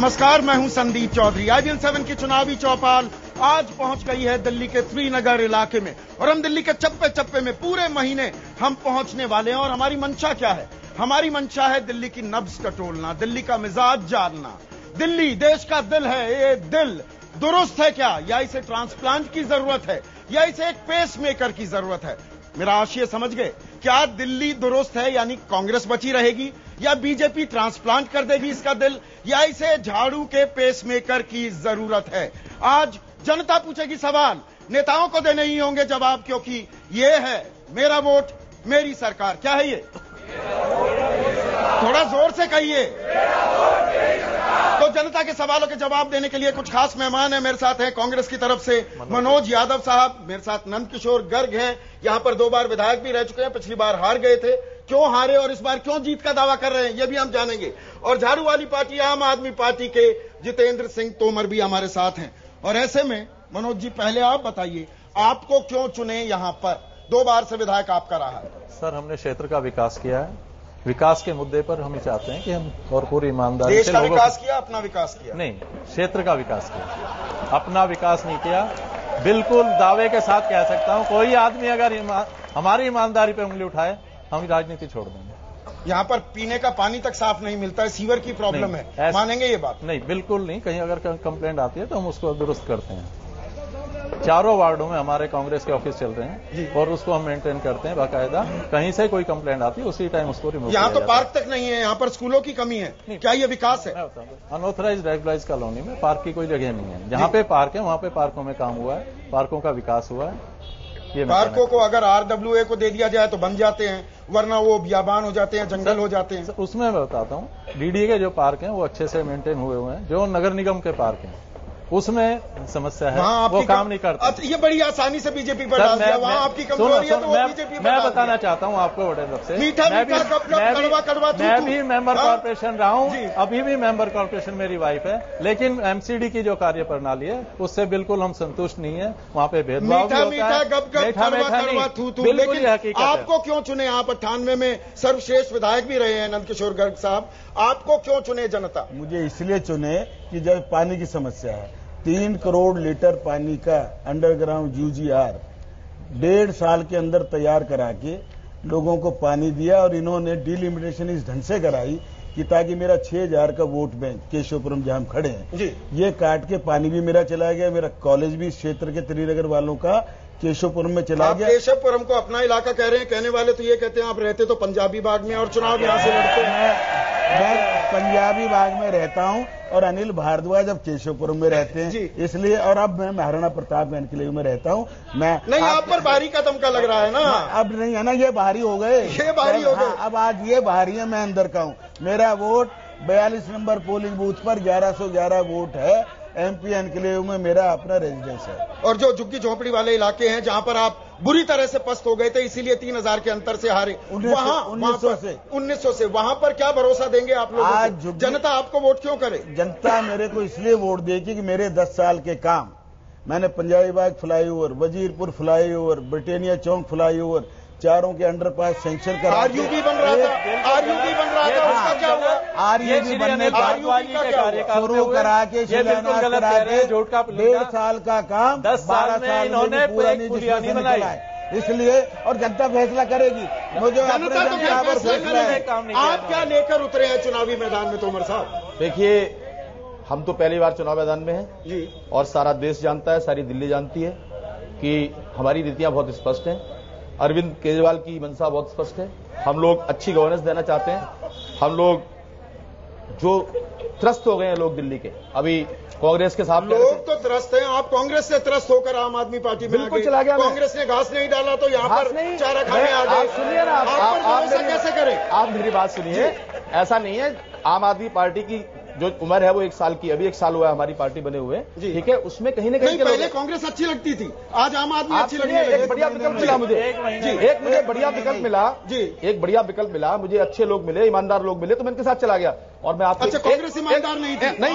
नमस्कार, मैं हूं संदीप चौधरी। IBN 7 की चुनावी चौपाल आज पहुंच गई है दिल्ली के श्रीनगर इलाके में और हम दिल्ली के चप्पे चप्पे में पूरे महीने हम पहुंचने वाले हैं। और हमारी मंशा क्या है? हमारी मंशा है दिल्ली की नब्ज टटोलना, दिल्ली का मिजाज जानना। दिल्ली देश का दिल है, ये दिल दुरुस्त है क्या, या इसे ट्रांसप्लांट की जरूरत है, या इसे एक पेस मेकर की जरूरत है? मेरा आशय समझ गए? क्या दिल्ली दुरुस्त है यानी कांग्रेस बची रहेगी, या बीजेपी ट्रांसप्लांट कर देगी इसका दिल, या इसे झाड़ू के पेसमेकर की जरूरत है? आज जनता पूछेगी सवाल, नेताओं को देने ही होंगे जवाब, क्योंकि ये है मेरा वोट मेरी सरकार। क्या है ये? थोड़ा जोर से कहिए। तो जनता के सवालों के जवाब देने के लिए कुछ खास मेहमान हैं मेरे साथ हैं। कांग्रेस की तरफ से मनोज यादव साहब, मेरे साथ नंद किशोर गर्ग हैं, यहां पर 2 बार विधायक भी रह चुके हैं, पिछली बार हार गए थे। क्यों हारे और इस बार क्यों जीत का दावा कर रहे हैं, ये भी हम जानेंगे। और झाड़ू वाली पार्टी आम आदमी पार्टी के जितेंद्र सिंह तोमर भी हमारे साथ हैं। और ऐसे में मनोज जी, पहले आप बताइए, आपको क्यों चुने? यहां पर 2 बार से विधायक आपका रहा है। सर, हमने क्षेत्र का विकास किया है। विकास के मुद्दे पर हम चाहते हैं कि हम और पूरी ईमानदारी देश से का विकास किया, अपना विकास किया? नहीं, क्षेत्र का विकास किया, अपना विकास नहीं किया। बिल्कुल दावे के साथ कह सकता हूं, कोई आदमी अगर हमारी ईमानदारी पे उंगली उठाए, हम राजनीति छोड़ देंगे। यहां पर पीने का पानी तक साफ नहीं मिलता है, सीवर की प्रॉब्लम है, मानेंगे ये बात? नहीं, बिल्कुल नहीं। कहीं अगर कंप्लेंट आती है तो हम उसको दुरुस्त करते हैं। 4 वार्डों में हमारे कांग्रेस के ऑफिस चल रहे हैं और उसको हम मेंटेन करते हैं बाकायदा। कहीं से कोई कंप्लेंट आती है उसी टाइम उसको रिमूव। यहाँ तो पार्क तक नहीं है, यहाँ पर स्कूलों की कमी है, क्या ये विकास है? अनऑथराइज्ड रेगुलाइज कॉलोनी में पार्क की कोई जगह नहीं है। जहाँ पे पार्क है वहाँ पे पार्कों में काम हुआ है, पार्कों का विकास हुआ है। ये पार्कों को अगर RWA को दे दिया जाए तो बन जाते हैं, वरना वो बियाबान हो जाते हैं, जंगल हो जाते हैं। उसमें मैं बताता हूँ, DDA के जो पार्क हैं वो अच्छे से मेंटेन हुए हैं। जो नगर निगम के पार्क हैं उसमें समस्या है, वो काम नहीं करते। ये बड़ी आसानी से बीजेपी पर डाल दिया, वहां आपकी कमजोरी है तो वो बीजेपी पर। मैं बताना चाहता हूं आपको बड़े तरफ से, मीठा मीठा कड़वा कड़वा, मैं भी मेंबर कॉर्पोरेशन रहा हूं, अभी भी मेंबर कॉर्पोरेशन मेरी वाइफ है, लेकिन MCD की जो कार्य प्रणाली है उससे बिल्कुल हम संतुष्ट नहीं है। वहां पे भेदभाव मीठा मीठा गप गप कड़वा कड़वा थू थू। लेकिन आपको क्यों चुने? आप 98 में सर्वश्रेष्ठ विधायक भी रहे हैं नंद किशोर गर्ग साहब, आपको क्यों चुने जनता? मुझे इसलिए चुने कि जब पानी की समस्या है, 3 करोड़ लीटर पानी का अंडरग्राउंड UGR 1.5 साल के अंदर तैयार करा के लोगों को पानी दिया। और इन्होंने डिलिमिटेशन इस ढंग से कराई कि ताकि मेरा 6000 का वोट बैंक केशवपुरम जहां हम खड़े हैं जी, ये काट के पानी भी मेरा चला गया। मेरा कॉलेज भी इस क्षेत्र के त्रिनगर वालों का केशवपुरम में चला गया। केशवपुरम को अपना इलाका कह रहे हैं, कहने वाले तो ये कहते हैं आप रहते तो पंजाबी बाग में और चुनाव यहां से लड़ते हैं। मैं पंजाबी बाग में रहता हूं और अनिल भारद्वाज अब केशवपुरम में रहते हैं, इसलिए। और अब मैं महाराणा प्रताप एनक्लेव में रहता हूं। मैं नहीं, आप पर बाहरी का दमका लग रहा है ना? अब नहीं है ना, ये बाहरी हो गए, ये बाहरी हो गए। अब आज ये बाहरी है, मैं अंदर का हूं। मेरा वोट 42 नंबर पोलिंग बूथ पर 1111 वोट है। MP एनक्लेव में मेरा अपना रेजिडेंस है। और जो झुग्गी झोपड़ी वाले इलाके हैं जहां पर आप बुरी तरह से पस्त हो गए थे, इसीलिए 3000 के अंतर से हारे, 1900 से वहां पर क्या भरोसा देंगे आप लोग? आज जनता आपको वोट क्यों करे? जनता मेरे को इसलिए वोट देगी कि मेरे 10 साल के काम, मैंने पंजाबी बाग फ्लाईओवर, वजीरपुर फ्लाईओवर, ब्रिटेनिया चौक फ्लाईओवर, चारों के अंडरपास सेंक्शन करा। RUB बन रहा था, RUB बन रहा था, उसका क्या हुआ? RUB बनने का शुरू करा के 1.5 साल का काम 10 साल में इन्होंने पूरा नहीं बनाई, इसलिए। और जनता फैसला करेगी, मुझे जनता तो फैसला है। आप क्या लेकर उतरे हैं चुनावी मैदान में तोमर साहब? देखिए, हम तो पहली बार चुनाव मैदान में हैं जी, और सारा देश जानता है, सारी दिल्ली जानती है कि हमारी नीतियां बहुत स्पष्ट हैं। अरविंद केजरीवाल की मंशा बहुत स्पष्ट है। हम लोग अच्छी गवर्नेंस देना चाहते हैं। हम लोग जो त्रस्त हो गए हैं लोग दिल्ली के, अभी कांग्रेस के साथ लोग तो त्रस्त हैं, आप कांग्रेस से त्रस्त होकर आम आदमी पार्टी में बिल्कुल चला गया। कांग्रेस ने घास नहीं डाला तो यहाँ पर चारा खाने आ गए। सुनिए ना, आप कैसे करें? आप मेरी बात सुनिए, ऐसा नहीं है। आम आदमी पार्टी की जो उम्र है वो 1 साल की, अभी 1 साल हुआ है हमारी पार्टी बने हुए, ठीक है। उसमें कहीं ना कहीं पहले कांग्रेस अच्छी लगती थी, आज आम आदमी अच्छी लगने लगी। एक बढ़िया विकल्प मिला मुझे, एक मुझे बढ़िया विकल्प मिला जी, एक बढ़िया विकल्प मिला मुझे। अच्छे लोग मिले, ईमानदार लोग मिले, तो मैं इनके साथ चला गया। और मैं आपको अच्छा, कांग्रेस ईमानदार नहीं थी? नहीं,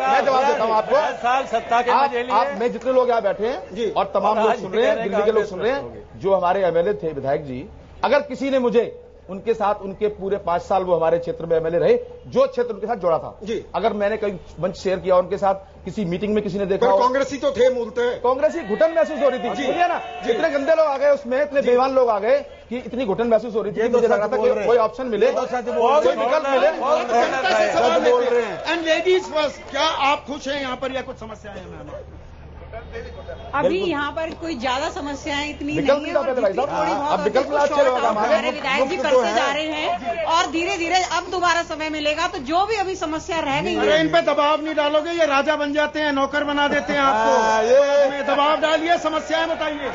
मैं जवाब देता हूं आपको। 10 साल सत्ता के मजे लिए। आप मैं जितने लोग यहाँ बैठे हैं और तमाम लोग सुन रहे हैं, दिल्ली के लोग सुन रहे हैं, जो हमारे MLA थे, विधायक जी, अगर किसी ने मुझे उनके साथ उनके पूरे 5 साल वो हमारे क्षेत्र में एमएलए रहे, जो क्षेत्र उनके साथ जोड़ा था जी। अगर मैंने कहीं मंच शेयर किया उनके साथ, किसी मीटिंग में किसी ने देखा, कांग्रेसी तो थे मूलतः, कांग्रेसी घुटन महसूस हो रही थी जी ना, इतने गंदे लोग आ गए उसमें, इतने बेईमान लोग आ गए कि इतनी घुटन महसूस हो रही थी। मुझे लगा था कि कोई ऑप्शन मिले, कोई विकल्प मिले। एंड लेडीज फर्स्ट, क्या आप खुश हैं यहाँ पर या कुछ समस्याएं हैं मैम? अभी यहाँ पर कोई ज्यादा समस्याएं इतनी नहीं है, हमारे विधायक जी करते जा रहे हैं और धीरे धीरे अब दोबारा समय मिलेगा तो जो भी अभी समस्या रह गई है। इन पे दबाव नहीं डालोगे, ये राजा बन जाते हैं, नौकर बना देते हैं आपको, दबाव डालिए, समस्याएं बताइए।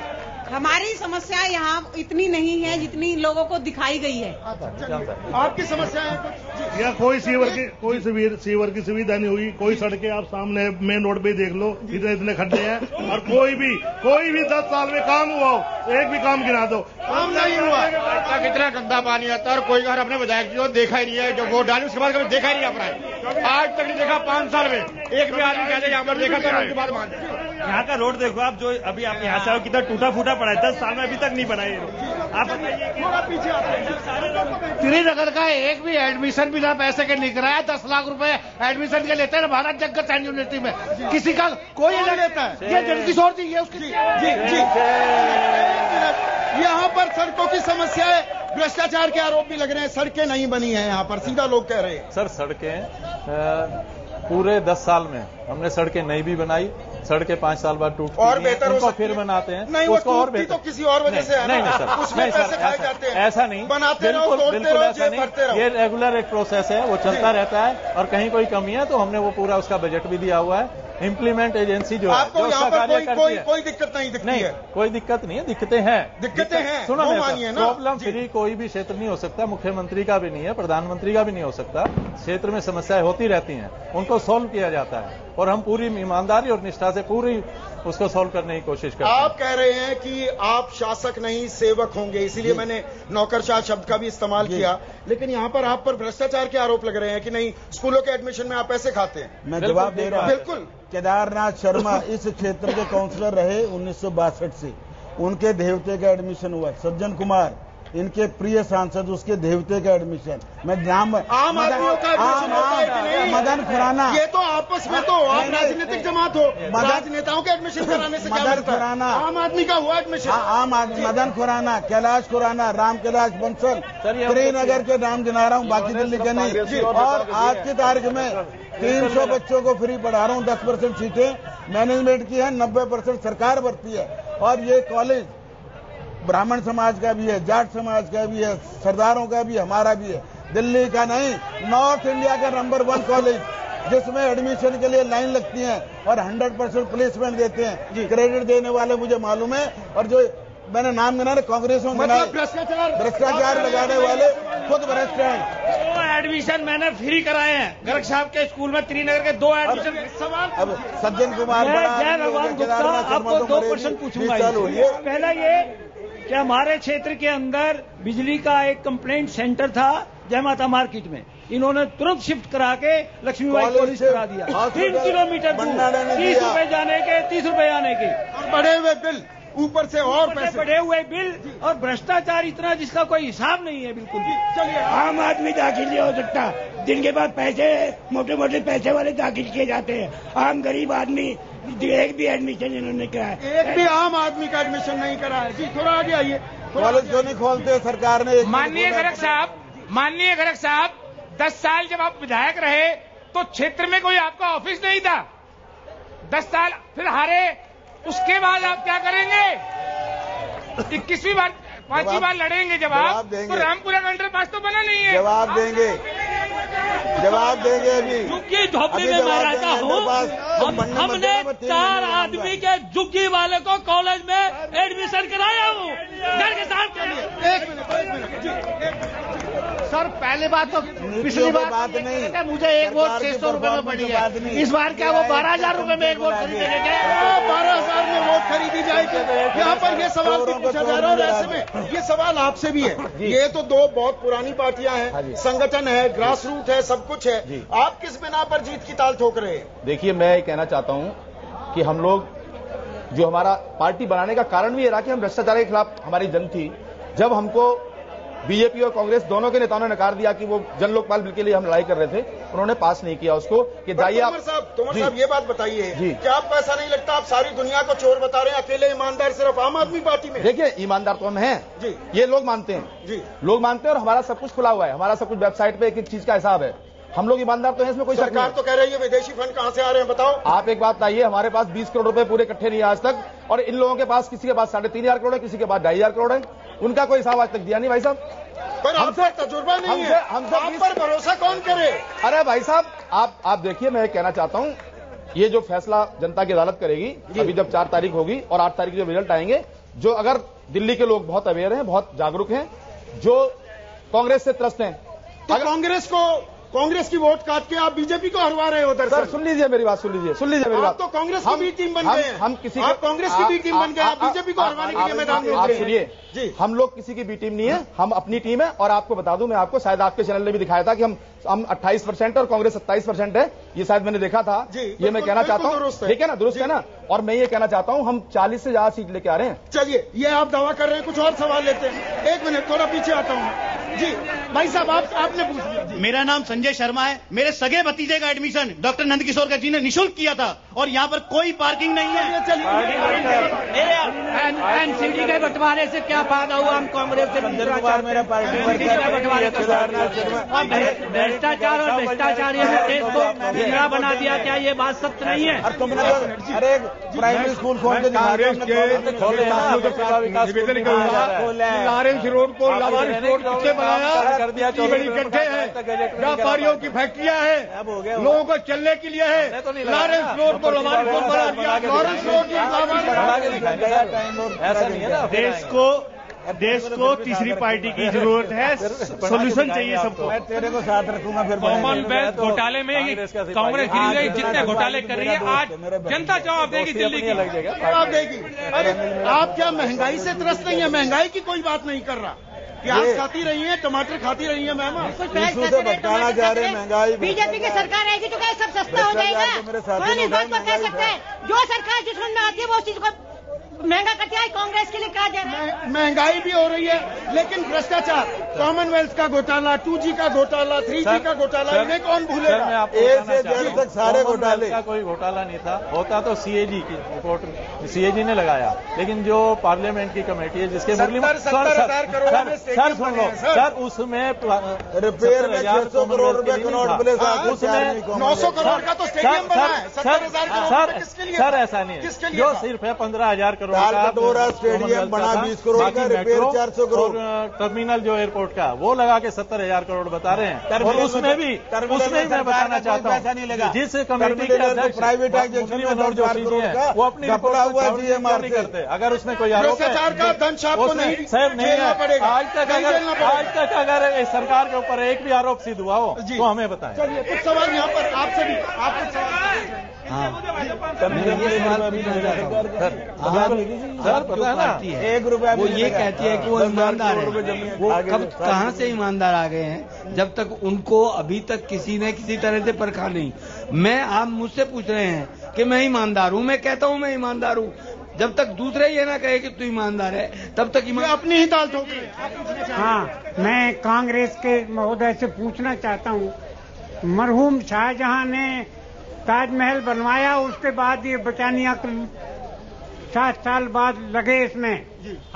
हमारी समस्या यहाँ इतनी नहीं है जितनी लोगों को दिखाई गई है। आपकी समस्याएं कुछ? या कोई सीवर की सुविधा नहीं हुई, कोई सड़कें आप सामने मेन रोड पे देख लो, इतने खड्डे हैं, और कोई भी 10 साल में काम हुआ हो, एक भी काम गिरा दो, काम नहीं हुआ। कितना गंदा पानी आता है और कोई बार अपने विधायक जी को देखा ही नहीं है, जो वोट डाली उसके बाद कभी देखा ही नहीं अपना, आज तक नहीं देखा। 5 साल में एक भी आदमी कहते यहाँ पर देखा तो उनके बाद मान जाए। यहाँ का रोड देखो आप, जो अभी आप यहाँ से आओ कितना टूटा फूटा पड़ा है, 10 साल में अभी तक नहीं बना ये रोड। आप बताइए कि श्रीनगर का एक भी एडमिशन बिना पैसे के नहीं कराया, 10 लाख रुपए एडमिशन के लेते हैं भारत जगत सैन यूनिवर्सिटी में, किसी का कोई नहीं लेता है। ये जनकिशोर जी ये उसकी जी यहाँ पर सड़कों की समस्या है, भ्रष्टाचार के आरोप भी लग रहे हैं, सड़कें नहीं बनी हैं यहाँ पर, सीधा लोग कह रहे हैं। सर सड़कें पूरे 10 साल में हमने सड़कें नई भी बनाई, सड़कें 5 साल बाद टूटती और बेहतर उनको फिर बनाते हैं, नहीं उसको और बेहतर तो किसी और वजह से है नहीं ना, सर, उसमें नहीं पैसे सर, खाए जाते हैं, ऐसा नहीं, बनाते रहो, तोड़ते रहो, ऐसा नहीं, ये रेगुलर एक प्रोसेस है, वो चलता रहता है, और कहीं कोई कमी है तो हमने वो पूरा उसका बजट भी दिया हुआ है। इम्प्लीमेंट एजेंसी जो आपको है, यहाँ पर कोई दिक्कत नहीं दिखती है? कोई दिक्कत नहीं है, दिक्कतें हैं, सुनो प्रॉब्लम फ्री कोई भी क्षेत्र नहीं हो सकता, मुख्यमंत्री का भी नहीं है, प्रधानमंत्री का भी नहीं हो सकता। क्षेत्र में समस्याएं होती रहती हैं, उनको सॉल्व किया जाता है, और हम पूरी ईमानदारी और निष्ठा से पूरी उसको सॉल्व करने की कोशिश करते हैं। आप कह रहे हैं कि आप शासक नहीं सेवक होंगे, इसीलिए मैंने नौकरशाह शब्द का भी इस्तेमाल किया, लेकिन यहाँ पर आप पर भ्रष्टाचार के आरोप लग रहे हैं कि नहीं, स्कूलों के एडमिशन में आप पैसे खाते हैं। मैं जवाब दे रहा हूं। बिल्कुल। केदारनाथ शर्मा इस क्षेत्र के काउंसलर रहे 1962 से, उनके देवते का एडमिशन हुआ। सज्जन कुमार इनके प्रिय सांसद, उसके देवते का एडमिशन। मैं नाम आम आदमियों का एडमिशन होता है कि नहीं? मदन खुराना, ये तो आपस में तो आप राजनीतिक जमात हो, राजनेताओं के एडमिशन कराने से क्या मिलता है? आम आदमी का हुआ एडमिशन। आम आदमी, मदन खुराना, कैलाश खुराना, राम कैलाश बंसल, श्रीनगर के नाम गिना रहा हूँ, बाकी दिल्ली के नहीं। और आज की तारीख में 300 बच्चों को फ्री पढ़ा रहा हूँ, 10% सीटें मैनेजमेंट की है, 90% सरकार भरती है। और ये कॉलेज ब्राह्मण समाज का भी है, जाट समाज का भी है, सरदारों का भी, हमारा भी है, दिल्ली का नहीं, नॉर्थ इंडिया का नंबर 1 कॉलेज, जिसमें एडमिशन के लिए लाइन लगती है और 100% प्लेसमेंट देते हैं। क्रेडिट देने वाले मुझे मालूम है, और जो मैंने नाम गिना कांग्रेस में, मतलब भ्रष्टाचार लगाने वाले खुद भ्रष्ट हैं। 2 एडमिशन मैंने फ्री कराए हैं गर्ग साहब के स्कूल में, श्रीनगर के 2 एडमिशन। सवाल अब सज्जन कुमार, जय भगवान गुप्ता, आपको 2 क्वेश्चन पूछूंगा। पहला ये कि हमारे क्षेत्र के अंदर बिजली का एक कंप्लेंट सेंटर था जय माता मार्केट में, इन्होंने तुरंत शिफ्ट करा के लक्ष्मीबाई कॉलेज करा दिया। 3 किलोमीटर दूर, 30 रुपए जाने के, 30 रुपए आने के, बढ़े हुए बिल, ऊपर से और पैसे, बढ़े हुए बिल, और भ्रष्टाचार इतना जिसका कोई हिसाब नहीं है बिल्कुल भी। चलिए, आम आदमी दाखिल नहीं हो सकता, जिनके पास पैसे, मोटे मोटे पैसे वाले दाखिल किए जाते हैं। आम गरीब आदमी एक भी एडमिशन इन्होंने कराया, एक भी आम आदमी का एडमिशन नहीं कराया। जी थोड़ा आगे आइए। कॉलेज क्यों नहीं खोलते सरकार ने? माननीय गर्ग साहब 10 साल जब आप विधायक रहे तो क्षेत्र में कोई आपका ऑफिस नहीं था, 10 साल फिर हारे, उसके बाद आप क्या करेंगे? 21वीं बार, 5वीं बार लड़ेंगे जब आप, तो रामपुरा का अंडरपास तो बना नहीं है। जवाब देंगे अभी। झुग्गी झोपड़ी में मैं रहता हूँ, हमने 4 आदमी के झुग्गी वाले को कॉलेज में एडमिशन कराया हूँ। घर के साथ एक मिनट सर, पहले बात तो पिछली बात नहीं, मुझे एक वोट 600 रुपए में पड़ी है, इस बार क्या वो 12,000 रुपए में एक वोट खरीदेंगे? 12,000 में वोट खरीदी जाएगी। यहाँ पर ये सवाल भी पूछा जा रहा है, और ऐसे में ये सवाल आपसे भी है। ये तो 2 बहुत पुरानी पार्टियां हैं, संगठन है, ग्रास रूट है, सब कुछ है, आप किस बिना पर जीत की ताल ठोक रहे हैं? देखिए, मैं ये कहना चाहता हूं कि हम लोग, जो हमारा पार्टी बनाने का कारण भी ये रहा कि हम भ्रष्टाचार के खिलाफ हमारी जंग थी। जब हमको बीजेपी और कांग्रेस दोनों के नेताओं ने नकार दिया कि वो जन लोकपाल बिल के लिए हम लड़ाई कर रहे थे, उन्होंने पास नहीं किया उसको कि जाइए आप। तोमर साहब ये बात बताइए, क्या आपको ऐसा नहीं लगता आप सारी दुनिया को चोर बता रहे हैं, अकेले ईमानदार सिर्फ आम आदमी पार्टी में? देखिए, ईमानदार तो हम हैं जी, ये लोग मानते हैं जी, लोग मानते हैं, और हमारा सब कुछ खुला हुआ है, हमारा सब कुछ वेबसाइट पे एक एक चीज का हिसाब है, हम लोग ईमानदार तो हैं, इसमें कोई शक नहीं। सरकार तो कह रही है विदेशी फंड कहां से आ रहे हैं, बताओ आप। एक बात बताइए, हमारे पास 20 करोड़ रुपए पूरे इकट्ठे नहीं है आज तक, और इन लोगों के पास किसी के पास 3,500 करोड़ है, किसी के पास 2,500 करोड़ है, उनका कोई हिसाब आज तक दिया नहीं भाई साहब। पर हमसे तजुर्बा नहीं है, हमसे आप पर भरोसा कौन करे? अरे भाई साहब, आप देखिए, मैं कहना चाहता हूं, ये जो फैसला जनता की अदालत करेगी, अभी जब 4 तारीख होगी और 8 तारीख जब रिजल्ट आएंगे, जो अगर दिल्ली के लोग बहुत अवेयर हैं, बहुत जागरूक हैं, जो कांग्रेस से त्रस्त हैं, तो कांग्रेस की वोट काट के आप बीजेपी को हरवा रहे हो। सर सुन लीजिए मेरी बात, मेरी बात। आप तो कांग्रेस की भी टीम बन गए हैं, हम किसी आप कांग्रेस की भी टीम बन गए, आप बीजेपी को हरवाने के लिए मैदान में उतरे। सुनिए जी, हम लोग किसी की भी टीम नहीं है, हम अपनी टीम है, और आपको बता दूं, मैं आपको शायद आपके चैनल ने भी दिखाया था कि हम 28% और कांग्रेस 27% है, ये शायद मैंने देखा था। ये मैं कहना चाहता हूँ, ठीक है ना, दुरुस्त है ना, और मैं ये कहना चाहता हूँ, हम 40 से ज्यादा सीट लेके आ रहे हैं। चलिए, ये आप दावा कर रहे हैं, कुछ और सवाल लेते हैं। 1 मिनट, थोड़ा पीछे आता हूँ जी। भाई साहब, आपने पूछ लिया। मेरा नाम संजय शर्मा है, मेरे सगे भतीजे का एडमिशन डॉक्टर नंदकिशोर जी ने निःशुल्क किया था, और यहाँ पर कोई पार्किंग नहीं है। एनसीडी के बंटवारे से क्या फायदा हुआ? हम कांग्रेस से भ्रष्टाचार और भ्रष्टाचारियों ने देश को बिगड़ा बना दिया, क्या ये बात सत्य नहीं है? अरे प्राइमरी स्कूल खोल के कांग्रेस के लॉरेंस रोड को लावारिस रोड किसने बनाया? कर दिया, बड़ी गड्ढे हैं, व्यापारियों की फैक्ट्रियां हैं, लोगों को चलने के लिए है। लॉरेंस रोड को लावारिस रोड बना दिया, लॉरेंस रोड ऐसा नहीं है ना। देश को तीसरी पार्टी की जरूरत है, सोल्यूशन चाहिए सबको। मैं तेरे को साथ रखूंगा। फिर कॉमनवेल्थ घोटाले में कांग्रेस गिरी गई, जितने घोटाले कर रही है, आज जनता जवाब देगी, दिल्ली की जवाब देगी। अरे आप क्या महंगाई से त्रस्त नहीं है? महंगाई की कोई बात नहीं कर रहा, प्याज खाती रही है, टमाटर खाती रही है मैम, से भटकाना चाह रहे महंगाई। बीजेपी की सरकार आएगी तो क्या सब सस्ता हो जाएगा? कौन इस बात को कह सकता है? जो सरकार जिस में आती है वो चीज को महंगा करती है। कांग्रेस के लिए कहा जा रहा है महंगाई भी हो रही है, लेकिन भ्रष्टाचार, कॉमनवेल्थ का घोटाला, 2G का घोटाला, 3G का घोटाला, इन्हें कौन भूलेगा? ए से जेल तक सारे घोटाले का कोई घोटाला नहीं था, होता तो CAG की रिपोर्ट CAG ने लगाया, लेकिन जो पार्लियामेंट की कमेटी है जिसके 70,000 करोड़ सर सुन लो सर, उसमें रिपेयर में 600 करोड़ रुपए कनॉट प्लेस, उसमें 900 करोड़ का तो स्टेडियम बना है। 70,000 करोड़ किसके लिए? सर ऐसा नहीं है, जो सिर्फ है 15,000 करोड़ कटोरा स्टेडियम बना 20 करोड़ का, रिपेयर 400 करोड़, टर्मिनल जो एयरपोर्ट का वो लगा के 70,000 करोड़ बता रहे हैं। और उसमें भी मैं बताना चाहता हूँ, जिस कमेटी के अध्यक्ष प्राइवेटाइजेशन जो चीजें हैं वो अपनी कपड़ा हुआ GMR नहीं करते। अगर उसमें कोई आरोप है साहब नहीं है, आज तक अगर सरकार के ऊपर एक भी आरोप सिद्ध हुआ हो तो हमें बताएं। चलिए, कुछ सवाल यहाँ पर आपसे भी, आप कुछ सवाल। सर पता है ना, 1 रुपया वो ये कहती है कि वो ईमानदार है। वो कब कहाँ से ईमानदार आ गए हैं, जब तक उनको अभी तक किसी ने किसी तरह से परखा नहीं। आप मुझसे पूछ रहे हैं कि मैं ईमानदार हूँ, मैं कहता हूँ मैं ईमानदार हूँ, जब तक दूसरे ये ना कहे कि तू ईमानदार है तब तक अपनी ही दाल ठोक रहे। हाँ, मैं कांग्रेस के महोदय से पूछना चाहता हूँ, मरहूम शाहजहां ने ताजमहल बनवाया, उसके बाद ये ब्रिटानिया 7 साल बाद लगे इसमें,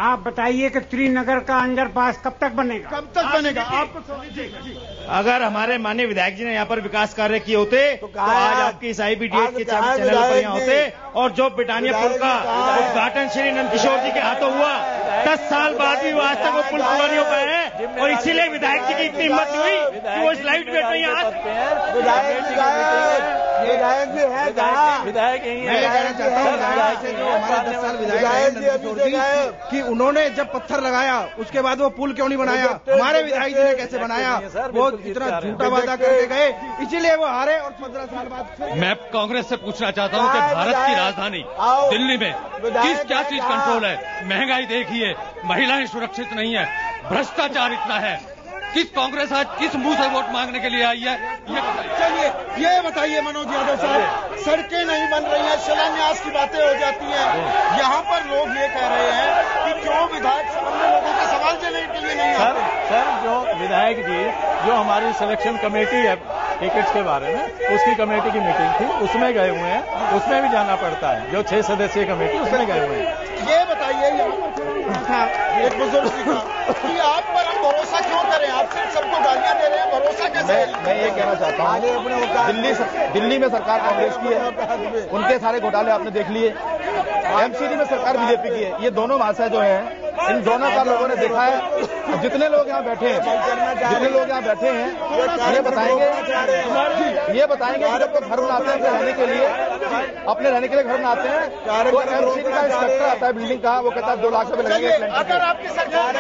आप बताइए कि श्रीनगर का अंडरपास कब तक बनेगा? कब तक बनेगा? आपको अगर हमारे माननीय विधायक जी ने यहाँ पर विकास कार्य किए होते तो आज आपकी इस IBDH के चैनल पर यहाँ होते, और जो ब्रिटानिया पुल का उद्घाटन श्री नंदकिशोर जी के हाथों हुआ, 10 साल बाद भी आज तक वो पुल पूरा नहीं हो पाया है, और इसीलिए विधायक जी की इतनी हिम्मत हुई कि वो इस लाइट बैठ रही है। आज विधायक भी है, विधायक यही है। मैं कहना चाहता हूँ जो हमारे 10 साल विधायक कि उन्होंने जब पत्थर लगाया उसके बाद वो पुल क्यों नहीं बनाया? हमारे विधायक जी ने कैसे बनाया? वो इतना झूठा वादा करके गए, इसीलिए वो हारे, और 15 साल बाद। मैं कांग्रेस से पूछना चाहता हूं कि भारत की राजधानी दिल्ली में क्या चीज कंट्रोल है? महंगाई देखिए, महिलाएं सुरक्षित नहीं है, भ्रष्टाचार इतना है, किस कांग्रेस आज किस मुंह से वोट मांगने के लिए आई है? चलिए, ये बताइए मनोज यादव साहब, सड़कें नहीं बन रही हैं, शिलान्यास की बातें हो जाती हैं, यहाँ पर लोग ये कह रहे हैं कि क्यों विधायक सदन में लोगों के सवाल देने के लिए नहीं सर जो विधायक जी जो हमारी सिलेक्शन कमेटी है टिकट्स के बारे में, उसकी कमेटी की मीटिंग थी, उसमें गए हुए हैं, उसमें भी जाना पड़ता है। जो 6 सदस्यीय कमेटी उसमें गए हुए हैं। ये बताइए एक बुजुर्ग जी का कि आप पर हम भरोसा क्यों करें? आप सिर्फ सबको गालियां दे रहे हैं, भरोसा कैसे? मैं ये कहना चाहता हूँ, दिल्ली में सरकार कांग्रेस की है, उनके सारे घोटाले आपने देख लिए। एमसीडी में सरकार बीजेपी की है। ये दोनों महाशय जो हैं, इन दोनों का लोगों ने देखा है। जितने लोग यहाँ बैठे हैं, ये बताएंगे कि जब घर बनाते हैं अपने रहने के लिए घर बनाते हैं, तो एमसीडी का इंस्पेक्टर आता है बिल्डिंग का, वो कहता है 2 लाख रुपए लगेंगे। अगर आपकी सरकार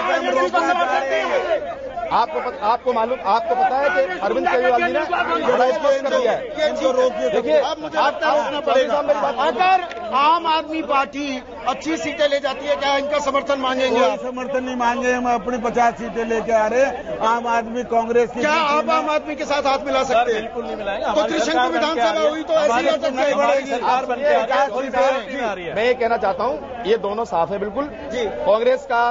आपको मालूम, आपको पता है कि अरविंद केजरीवाल जी ने बड़ा स्पष्ट कर दिया है। देखिए, आपको रोकना पड़ेगा। अगर आम आदमी पार्टी अच्छी सीटें ले जाती है, क्या इनका समर्थन मांगेंगे? समर्थन नहीं मांगे, हम अपनी 50 सीटें लेके आ रहे हैं। आम आदमी कांग्रेस की, क्या आप आम आदमी के साथ हाथ मिला सकते हैं? बिल्कुल नहीं मिलाएंगे। तो त्रिशंकु विधानसभा हुई तो ऐसी सरकार बनती है। मैं ये कहना चाहता हूँ, ये दोनों साफ है बिल्कुल जी। कांग्रेस का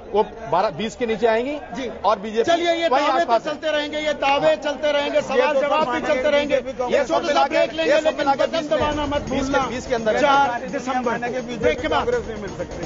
वो 12-20 के नीचे आएंगी जी, और बीजेपी। चलिए, ये दावे तो चलते रहेंगे, ये दावे चलते रहेंगे, सवाल जवाब भी चलते रहेंगे। ये छोटे सा ब्रेक लेंगे, लेकिन बटन दबाना मत भूलना। 20 के अंदर 4 दिसंबर के बाद कांग्रेस नहीं मिल सकती।